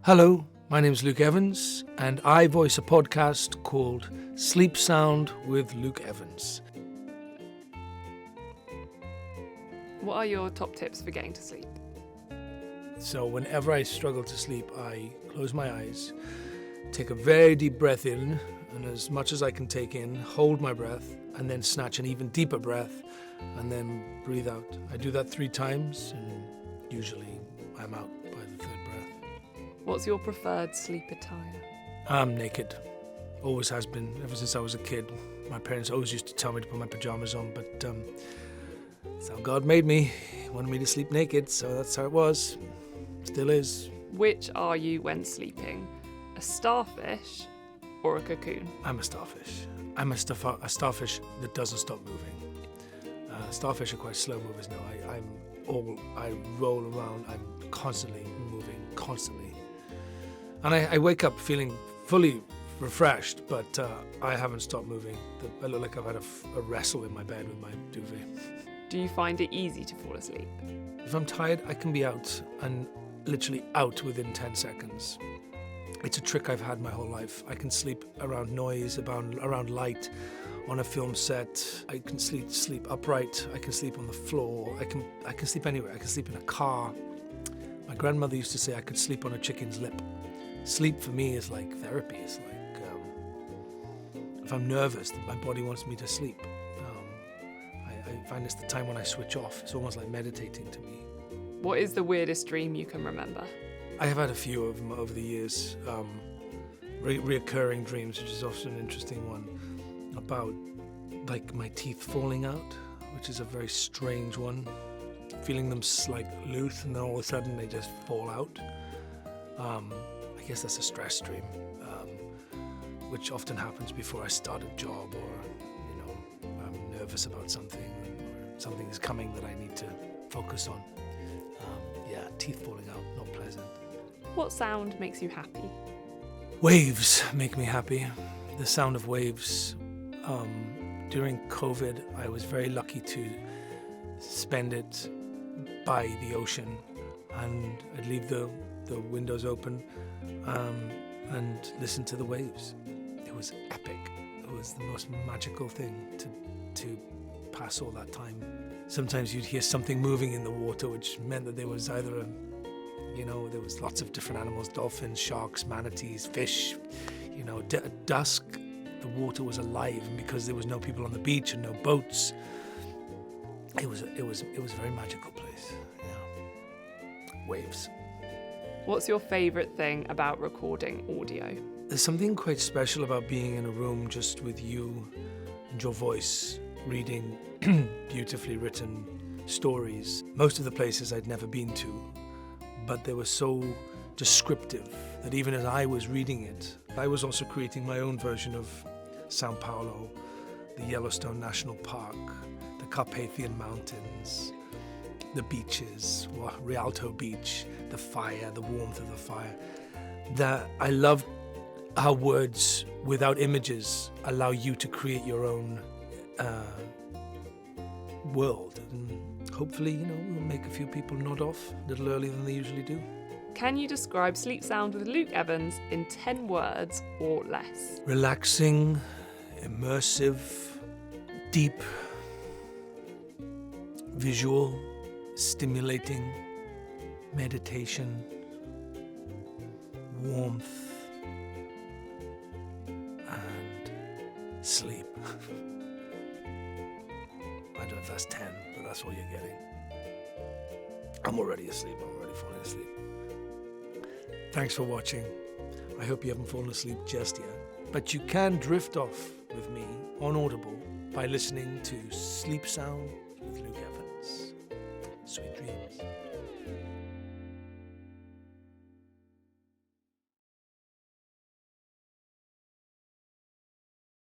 Hello, my name is Luke Evans, and I voice a podcast called Sleep Sound with Luke Evans. What are your top tips for getting to sleep? So whenever I struggle to sleep, I close my eyes, take a very deep breath in, and as much as I can take in, hold my breath, and then snatch an even deeper breath, and then breathe out. I do that 3 times, and usually I'm out by the 3rd breath. What's your preferred sleep attire? I'm naked. Always has been, ever since I was a kid. My parents always used to tell me to put my pajamas on, but that's how God made me. He wanted me to sleep naked, so that's how it was. Still is. Which are you when sleeping? A starfish or a cocoon? I'm a starfish. I'm a starfish that doesn't stop moving. Starfish are quite slow movers now. I roll around. I'm constantly moving, constantly. And I wake up feeling fully refreshed, but I haven't stopped moving. I look like I've had a wrestle in my bed with my duvet. Do you find it easy to fall asleep? If I'm tired, I can be out, and literally out within 10 seconds. It's a trick I've had my whole life. I can sleep around noise, around light, on a film set. I can sleep upright. I can sleep on the floor. I can sleep anywhere. I can sleep in a car. My grandmother used to say I could sleep on a chicken's lip. Sleep for me is like therapy. It's like if I'm nervous, my body wants me to sleep. I find it's the time when I switch off. It's almost like meditating to me. What is the weirdest dream you can remember? I have had a few of them over the years. Reoccurring dreams, which is often an interesting one, about like my teeth falling out, which is a very strange one. Feeling them like loose, and then all of a sudden they just fall out. I guess that's a stress dream, which often happens before I start a job, or I'm nervous about something, or something is coming that I need to focus on. Teeth falling out, not pleasant. What sound makes you happy? Waves make me happy. The sound of waves. During COVID, I was very lucky to spend it by the ocean, and I'd leave the windows open and listen to the waves. It was epic. It was the most magical thing to pass all that time. Sometimes you'd hear something moving in the water, which meant that there was either there was lots of different animals, dolphins, sharks, manatees, fish. At dusk, the water was alive, and because there was no people on the beach and no boats, it was a very magical place. Yeah. Waves. What's your favourite thing about recording audio? There's something quite special about being in a room just with you and your voice, reading beautifully written stories. Most of the places I'd never been to, but they were so descriptive that even as I was reading it, I was also creating my own version of Sao Paulo, the Yellowstone National Park, the Carpathian Mountains, the beaches, Rialto Beach, the fire, the warmth of the fire. I love how words without images allow you to create your own world, and hopefully, we'll make a few people nod off a little earlier than they usually do. Can you describe Sleep Sound with Luke Evans in 10 words or less? Relaxing, immersive, deep, visual, stimulating, meditation, warmth, and sleep. I don't know if that's 10, but that's what you're getting. I'm already asleep. I'm already falling asleep. Thanks for watching. I hope you haven't fallen asleep just yet. But you can drift off with me on Audible by listening to Sleep Sound with Luke Evans. Sweet dreams.